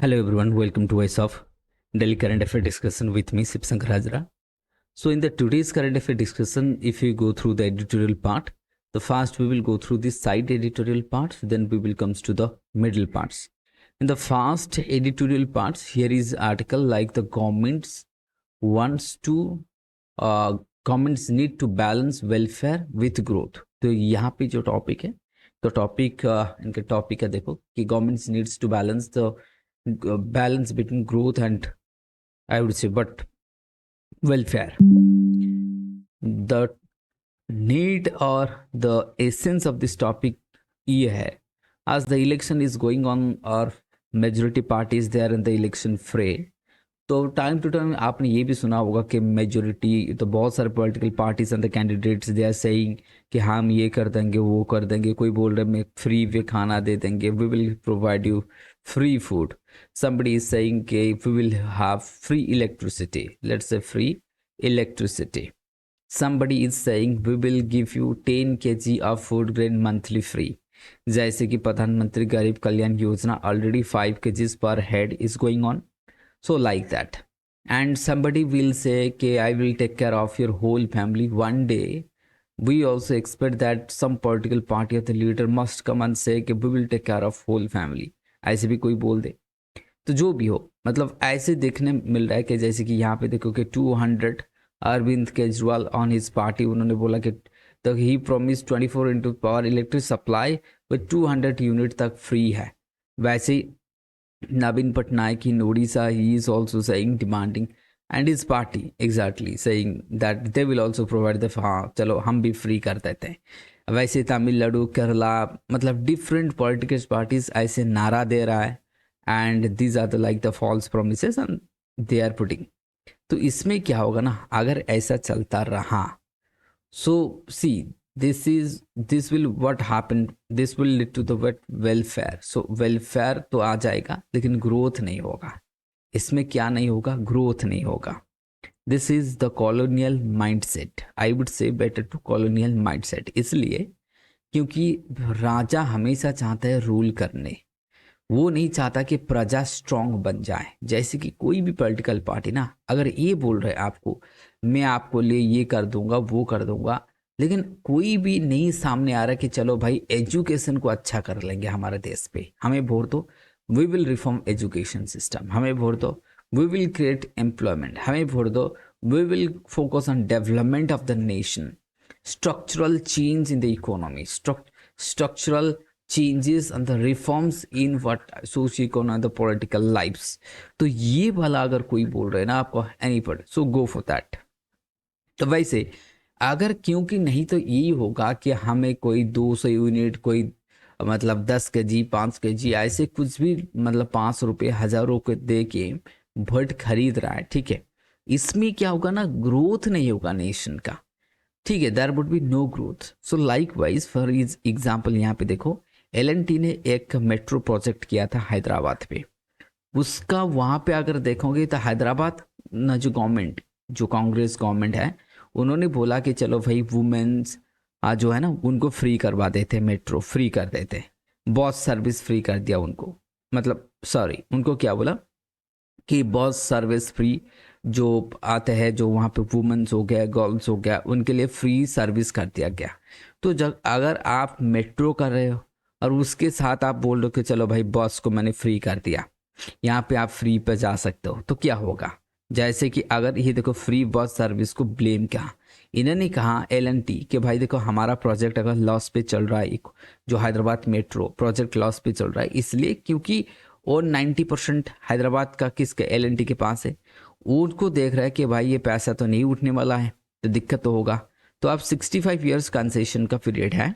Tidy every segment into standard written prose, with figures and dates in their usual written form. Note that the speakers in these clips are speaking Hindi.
Hello everyone, welcome to Voice of Daily Current Affair discussion with me, Sipsankar Hajra. So in the today's current affair discussion, if you go through the editorial part, the first we will go through the side editorial parts, then we will comes to the middle parts. In the first editorial parts, here is article like the wants to governments need to balance welfare with growth. तो यहाँ पे जो टॉपिक है तो टॉपिक इनके टॉपिक है देखो कि governments needs to balance the balance between growth and I would say but welfare. The need or the essence of this topic ये है as the election is going on or majority parties there in the election fray. तो टाइम टू टाइम आपने ये भी सुना होगा कि मेजोरिटी तो बहुत सारे political parties and the candidates they are saying कि हम ये कर देंगे वो कर देंगे. कोई बोल रहे मैं फ्री वे खाना दे देंगे, we will provide you free food. Somebody is saying okay, we will have free electricity, let's say free electricity. Somebody is saying we will give you 10 kg of food grain monthly free. जैसे कि प्रधानमंत्री गरीब Kalyan Yojana already 5 kgs per head is going on. So like that. And somebody will say okay, I will take care of your whole family. One day we also expect that some political party or the leader must come and say okay, we will take care of whole family. ऐसे भी कोई बोल दे. तो जो भी हो मतलब ऐसे देखने मिल रहा है कि जैसे कि यहाँ पे देखो कि 200 Arvind Kejriwal on his party उन्होंने बोला कि तो he promise 24 into power electric supply with 200 unit तक फ्री है. वैसे ही Naveen Patnaik in Orissa he is also saying demanding and his party exactly saying that they will also provide the हाँ चलो हम भी फ्री कर देते हैं. वैसे तमिलनाडु केरला मतलब डिफरेंट पॉलिटिकल पार्टीज ऐसे नारा दे रहा है and these are the like the false promises and they are putting. तो इसमें क्या होगा ना अगर ऐसा चलता रहा so see this will what happen, this will lead to the welfare. So welfare तो आ जाएगा लेकिन ग्रोथ नहीं होगा. इसमें क्या नहीं होगा, ग्रोथ नहीं होगा. This is the colonial mindset, I would say better to colonial mindset. इसलिए क्योंकि राजा हमेशा चाहता है रूल करने, वो नहीं चाहता कि प्रजा स्ट्रांग बन जाए. जैसे कि कोई भी पॉलिटिकल पार्टी ना अगर ये बोल रहे आपको मैं आपको लिए ये कर दूंगा वो कर दूंगा, लेकिन कोई भी नहीं सामने आ रहा कि चलो भाई एजुकेशन को अच्छा कर लेंगे हमारे देश पे, हमें वोट दो, we will reform education system, हमें वोट दो, we will create employment, हमें वोट दो, we will focus on development of the nation, structural change in the economy, structural changes and the reforms in what socio-economic the political lives. तो ये वाला अगर कोई बोल रहे हैं ना आपको एनी पर सो गो फॉर दैट. तो वैसे अगर क्योंकि नहीं तो यही होगा कि हमें कोई 200 यूनिट कोई मतलब 10 kg 5 kg ऐसे कुछ भी मतलब 500 रुपये 1000 रुपये दे के भोट खरीद रहा है. ठीक है, इसमें क्या होगा ना ग्रोथ नहीं होगा नेशन का. ठीक है, there would be no growth. So likewise for is example यहाँ पे देखो L&T ने एक मेट्रो प्रोजेक्ट किया था हैदराबाद पे. उसका वहाँ पे अगर देखोगे तो हैदराबाद ना जो गवर्नमेंट जो कांग्रेस गवर्नमेंट है उन्होंने बोला कि चलो भाई वुमेन्स जो है ना उनको फ्री करवा देते, मेट्रो फ्री कर देते, बस सर्विस फ्री कर दिया उनको. मतलब सॉरी उनको क्या बोला कि बस सर्विस फ्री जो आते हैं जो वहाँ पे वुमेन्स हो गया गर्ल्स हो गया उनके लिए फ्री सर्विस कर दिया गया. तो जब अगर आप मेट्रो कर रहे हो और उसके साथ आप बोल रहे हो कि चलो भाई बस को मैंने फ्री कर दिया, यहाँ पे आप फ्री पे जा सकते हो, तो क्या होगा. जैसे कि अगर ये देखो फ्री बस सर्विस को ब्लेम किया, इन्होंने कहा L&T कि भाई देखो हमारा प्रोजेक्ट अगर लॉस पे चल रहा है, जो हैदराबाद मेट्रो प्रोजेक्ट लॉस पे चल रहा है इसलिए क्योंकि और 90% हैदराबाद का किसके L&T के पास है, उनको देख रहा है कि भाई ये पैसा तो नहीं उठने वाला है तो दिक्कत तो होगा. तो अब 65 ईयर्स कंसेशन का पीरियड है.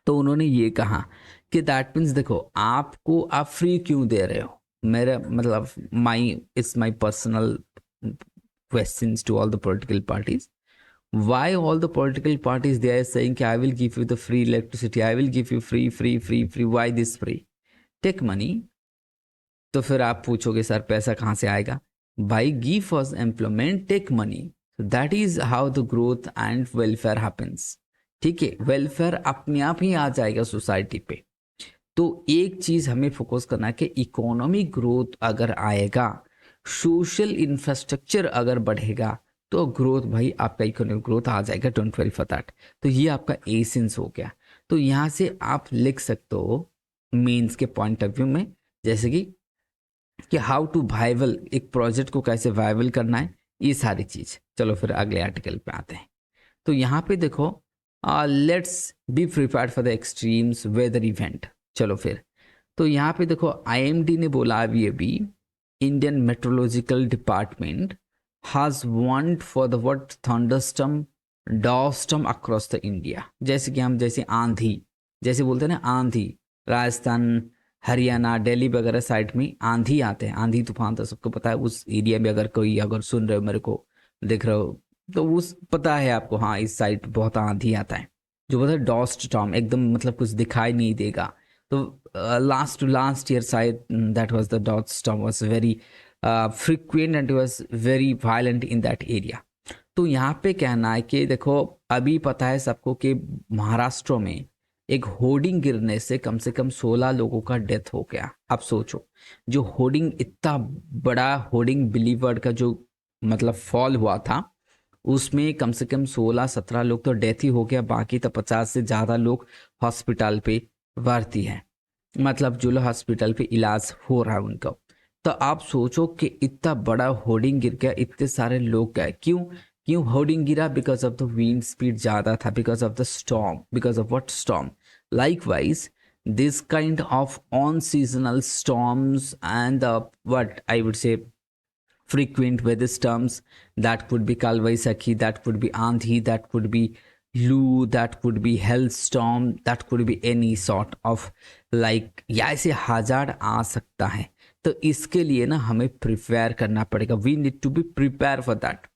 तो उन्होंने ये कहा कि दैट मीन्स देखो आपको आप फ्री क्यों दे रहे हो. मेरा मतलब my personal questions to all the political parties. Why all the political parties they are saying I will give you the free electricity, I will give you free, why this free? Take money. तो फिर आप पूछोगे सर पैसा कहाँ से आएगा. भाई give us employment, take money. That is how the growth and welfare happens. ठीक है, वेलफेयर अपने आप ही आ जाएगा सोसाइटी पे. तो एक चीज हमें फोकस करना है कि इकोनॉमिक ग्रोथ अगर आएगा, सोशल इंफ्रास्ट्रक्चर अगर बढ़ेगा, तो ग्रोथ भाई आपका इकोनॉमिक ग्रोथ आ जाएगा, डोंट वरी फॉर दैट। तो ये आपका एसेंस हो गया। तो यहाँ से आप लिख सकते हो मेंस के पॉइंट ऑफ व्यू में, जैसे कि हाउ टू वाइवल, एक प्रोजेक्ट को कैसे वाइवल करना है, ये सारी चीज। चलो फिर अगले आर्टिकल पे आते हैं। तो यहाँ पे देखो, let's be prepared for the extremes weather event. चलो फिर, तो यहाँ पे देखो आईएमडी ने बोला अभी Indian meteorological department has warned for the what thunderstorm dust storm across the India. जैसे कि हम जैसे आंधी, जैसे बोलते हैं ना आंधी, राजस्थान हरियाणा दिल्ली वगैरह साइड में आंधी आते हैं, आंधी तूफान तो सबको पता है। उस एरिया में अगर कोई अगर सुन रहे हो मेरे को, देख रहे हो, तो उस पता है आपको, हाँ इस साइड बहुत आंधी आता है, जो बोलते हैं डॉस्ट स्टॉर्म, एकदम मतलब कुछ दिखाई नहीं देगा। तो लास्ट ईयर शायद that was the dot storm was very frequent and was very violent in that area. तो यहाँ पे कहना है कि देखो, अभी पता है सबको कि महाराष्ट्र में एक होर्डिंग गिरने से कम 16 लोगों का डेथ हो गया। अब सोचो, जो होर्डिंग, इतना बड़ा होर्डिंग बिलीवर्ड का जो मतलब फॉल हुआ था, उसमें कम से कम 16-17 लोग तो डेथ ही हो गया, बाकी तो 50 से ज़्यादा लोग हॉस्पिटल पे भर्ती हैं, मतलब जो लोग हॉस्पिटल पे इलाज हो रहा है उनका। तो आप सोचो कि इतना बड़ा होर्डिंग गिर गया, इतने सारे लोग गए, क्यों क्यों होर्डिंग गिरा? Because of the wind speed ज़्यादा था, because of the storm, because of what storm, likewise this kind of on seasonal storms and what I would say frequent weather storms, that could be Kalvaisakhi, that could be Andhi, that could be Loo, that could be hailstorm, that could be any sort of like, या ऐसे हजार आ सकता है। तो इसके लिए ना हमें प्रिपेयर करना पड़ेगा, we need to be prepare for that,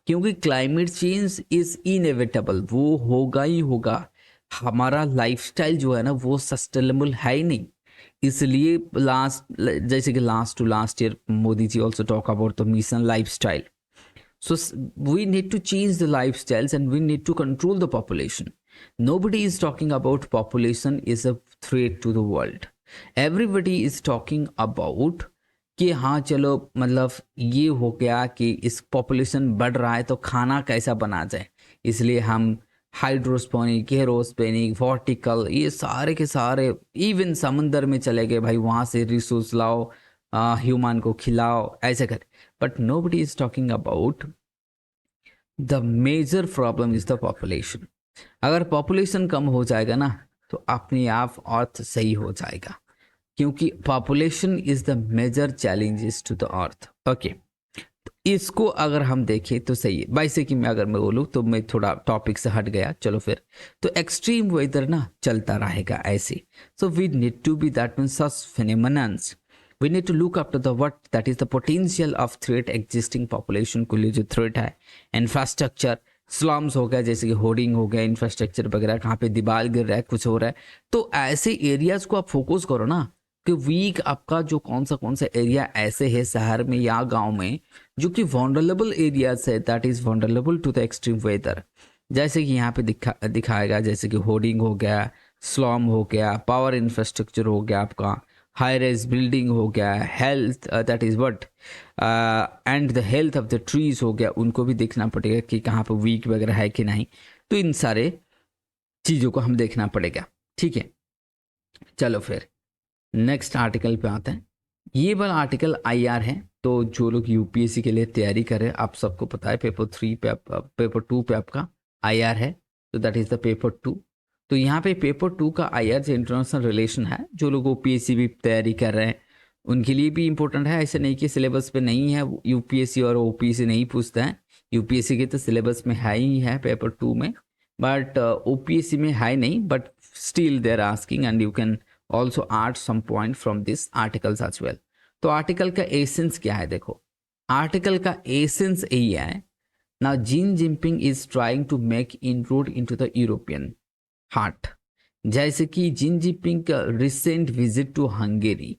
क्योंकि क्लाइमेट चेंज इज इनएविटेबल, वो होगा ही होगा। हमारा लाइफस्टाइल जो है ना वो सस्टेनेबल है ही नहीं, इसलिए लास्ट, जैसे कि last to last year Modi ji also talk about the mission lifestyle. So we need to change the lifestyles and we need to control the population. Nobody is talking about population is a threat to the world. Everybody is talking about कि हाँ चलो मतलब ये हो गया कि इस पॉपुलेशन बढ़ रहा है तो खाना कैसा बना जाए, इसलिए हम हाइड्रोस्पोनिक, एरोस्पोनिक, वर्टिकल, ये सारे के सारे, इवन समंदर में चले गए भाई, वहाँ से रिसोर्स लाओ, ह्यूमन को खिलाओ, ऐसे कर। But nobody is talking about the major problem is the population. अगर पॉपुलेशन कम हो जाएगा ना तो अपने आप अर्थ सही हो जाएगा, क्योंकि population is the major challenges to the earth. Okay, इसको अगर हम देखें तो सही है। वैसे कि मैं अगर मैं बोलूँ तो मैं थोड़ा टॉपिक से हट गया, चलो फिर। तो एक्सट्रीम वेदर ना चलता रहेगा ऐसे, so we need to be that mean such phenomenons, we need to look after the what that is the potential of threat existing population को लिए जो threat है, इंफ्रास्ट्रक्चर, स्लम्स हो गया, जैसे कि होर्डिंग हो गया, इंफ्रास्ट्रक्चर वगैरह, कहाँ पे दीवार गिर रहा है, कुछ हो रहा है, तो ऐसे एरियाज को आप फोकस करो ना, कि वीक आपका जो कौन सा एरिया ऐसे है शहर में या गांव में जो कि वनरेबल एरियाज है, that is vulnerable to the extreme weather. जैसे कि यहाँ पे दिखाएगा, जैसे कि होर्डिंग हो गया, स्लॉम हो गया, पावर इंफ्रास्ट्रक्चर हो गया, आपका हाई राइज बिल्डिंग हो गया, health that is what and the health of the trees हो गया, उनको भी देखना पड़ेगा कि कहाँ पे वीक वगैरह है कि नहीं। तो इन सारे चीज़ों को हम देखना पड़ेगा, ठीक है। चलो फिर नेक्स्ट आर्टिकल पे आते हैं। ये वाला आर्टिकल आईआर है, तो जो लोग यूपीएससी के लिए तैयारी कर रहे हैं, आप सबको पता है पेपर 3 पे पेपर 2 पे आपका आईआर है, तो दैट इज द पेपर 2। तो यहाँ पे पेपर 2 का आईआर जो इंटरनेशनल रिलेशन है, जो लोग ओपीएससी भी तैयारी कर रहे हैं उनके लिए भी इंपॉर्टेंट है। ऐसे नहीं कि सिलेबस पे नहीं है, यूपीएससी और ओपीएससी नहीं पूछता है, यूपीएससी के तो सिलेबस में है ही है पेपर 2 में, बट ओपीएससी में है नहीं, but still they are asking and you can also add some point from this articles as well। तो आर्टिकल का एसेंस क्या है? देखो, आर्टिकल का एसेंस यही है, now Jin Jinping is trying to make inroad into the European heart. जैसे कि जिन जिनपिंग का recent visit to Hungary,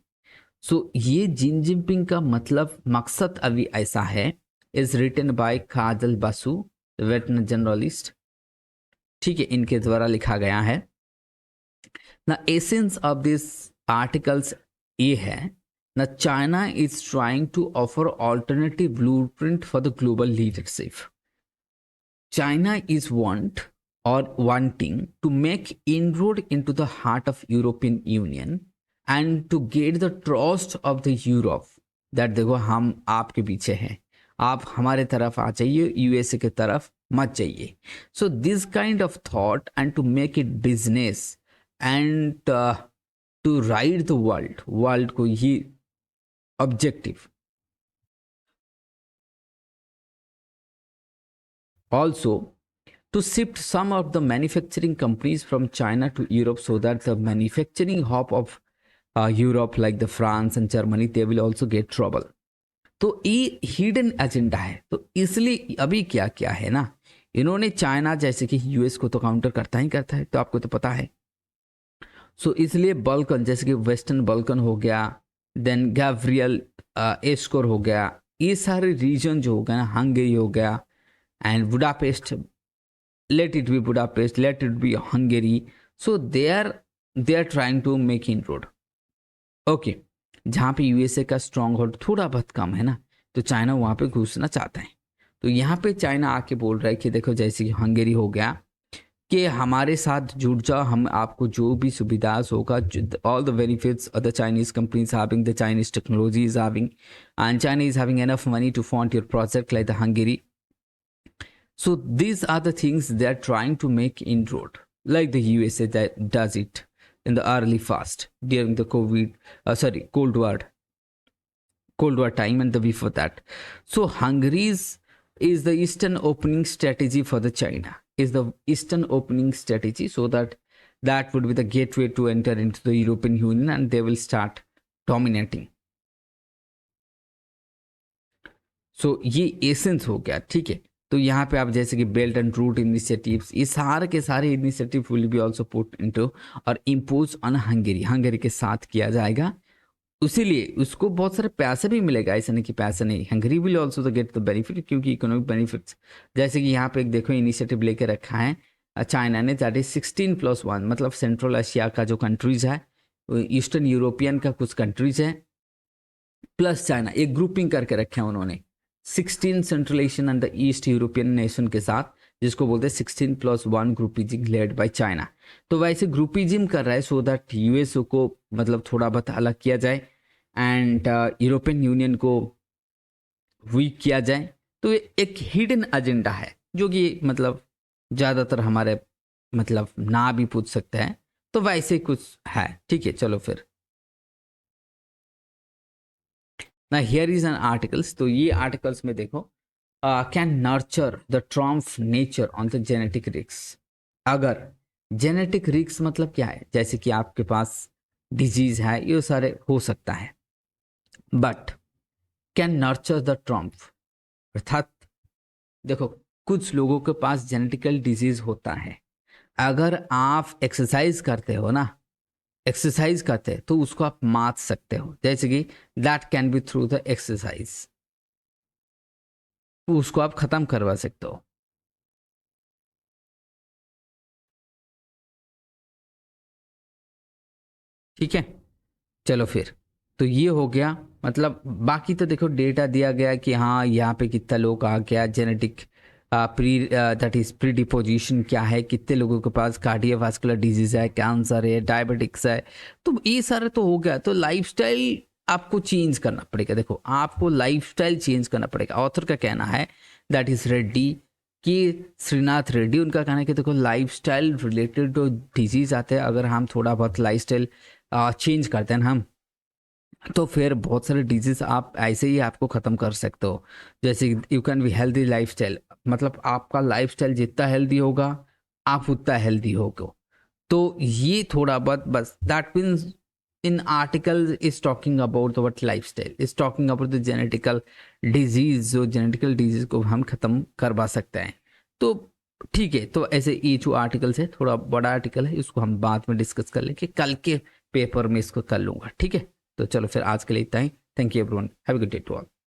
so ये जिन जिनपिंग का मतलब मकसद अभी ऐसा है, is written by Kajal Basu veteran journalist, ठीक है, इनके द्वारा लिखा गया है। ना एसेंस ऑफ दिस आर्टिकल्स ये है ना, China is trying to offer alternative blueprint for the global leadership. China is wanting to make inroad into the heart of European Union and to get the trust of the Europe that देखो हम आपके पीछे हैं, आप हमारे तरफ आ जाइए, यूएसए के तरफ मत जाइए. So this kind of thought and to make it business and to ride the world को ये objective. Also, to shift some of the manufacturing companies from China to Europe so that the manufacturing hub of Europe like the France and Germany, they will also get trouble. तो ये हिडन एजेंडा है. तो इसलिए अभी क्या क्या है ना, इन्होंने चाइना जैसे कि यूएस को तो काउंटर करता ही करता है, तो आपको तो पता है. सो इसलिए बल्कन जैसे कि वेस्टर्न बल्कन हो गया, देन गैब्रियल एस्कोर हो गया, ये सारे रीजन जो हो गया ना, हंगरी हो गया and Budapest, let it be Budapest, let it be Hungary. So they are trying to make inroad. Okay, जहाँ पे यूएसए का स्ट्रॉन्ग होल्ड थोड़ा बहुत कम है ना, तो चाइना वहाँ पे घुसना चाहता है. तो यहाँ पे चाइना आके बोल रहा है कि देखो जैसे कि हंगरी हो गया कि हमारे साथ जुड़ जाओ, हम आपको जो भी सुविधा होगा, all the benefits the Chinese companies having, the Chinese technology is having, and China is having enough money to fund your project like the Hungary. So these are the things they are trying to make inroad, like the USA that does it in the early fast during the Cold War time and the before that. So Hungary's is the eastern opening strategy for the China, is the eastern opening strategy, so that would be the gateway to enter into the European Union and they will start dominating. So ये एसेंस हो गया, ठीक है. तो यहाँ पे आप जैसे कि बेल्ट एंड रूट इनिशिएटिव्स, ये सारे के सारे initiative will be also put into और इम्पोज ऑन हंगरी के साथ किया जाएगा. इसीलिए उसको बहुत सारे पैसे भी मिलेगा, ऐसा नहीं कि पैसे नहीं. Hungary will also the get the benefit, क्योंकि इकोनॉमिक बेनिफिट्स जैसे कि यहाँ पे एक देखो इनिशिएटिव लेके रखा है चाइना ने, दैट इज 16+1, मतलब सेंट्रल एशिया का जो कंट्रीज है, ईस्टर्न यूरोपियन का कुछ कंट्रीज है प्लस चाइना, एक ग्रुपिंग करके रखे हैं उन्होंने 16 central Asian and the east European nation के साथ, जिसको बोलते हैं 16+1 ग्रुपिज्म लेड बाय चाइना. तो वैसे ग्रुपिज्म कर रहा है सो दैट यूएसओ को मतलब थोड़ा बहुत अलग किया जाए एंड यूरोपियन यूनियन को वीक किया जाए. तो एक हिडन एजेंडा है जो कि मतलब ज़्यादातर हमारे मतलब ना भी पूछ सकते हैं, तो वैसे कुछ है, ठीक है. चलो फिर ना, हियर इज एन आर्टिकल्स. तो ये आर्टिकल्स में देखो, can nurture the Trump nature on the genetic risk. अगर जेनेटिक रिस्क मतलब क्या है, जैसे कि आपके पास डिजीज है, ये सारे हो सकता है, but can nurture the Trump, अर्थात देखो कुछ लोगों के पास जेनेटिकल डिजीज होता है, अगर आप एक्सरसाइज करते हो ना, एक्सरसाइज करते हैं तो उसको आप मात सकते हो, जैसे कि that can be through the exercise, उसको आप खत्म करवा सकते हो. ठीक है, चलो फिर. तो ये हो गया, मतलब बाकी तो देखो डेटा दिया गया कि हाँ यहाँ पे कितना लोग आ गया, genetic that is pre deposition क्या है, कितने लोगों के पास कार्डियोवास्कुलर डिजीज है, कैंसर है, डायबिटिक्स है, तो ये सारे तो हो गया. तो लाइफस्टाइल आपको चेंज करना पड़ेगा. देखो आपको लाइफस्टाइल चेंज करना पड़ेगा. ऑथर का कहना है दैट इज रेड्डी, कि श्रीनाथ रेड्डी, उनका कहना है कि देखो लाइफस्टाइल रिलेटेड जो डिजीज आते हैं, अगर हम थोड़ा बहुत लाइफस्टाइल चेंज करते हैं हम, तो फिर बहुत सारे डिजीज आप ऐसे ही आपको ख़त्म कर सकते हो. जैसे you can be healthy lifestyle, मतलब आपका लाइफस्टाइल जितना हेल्दी होगा आप उतना हेल्दी होगे. तो ये थोड़ा बहुत बस, that means in article is talking about what lifestyle is talking about the genetical disease, जो जेनेटिकल डिजीज को हम ख़त्म करवा सकते हैं. तो ठीक है, तो ऐसे ये जो आर्टिकल्स है, थोड़ा बड़ा आर्टिकल है, इसको हम बाद में डिस्कस कर लेंगे, कल के पेपर में इसको कर लूँगा. ठीक है, तो चलो फिर आज के लिए इतना ही. Thank you everyone, have a good day to all.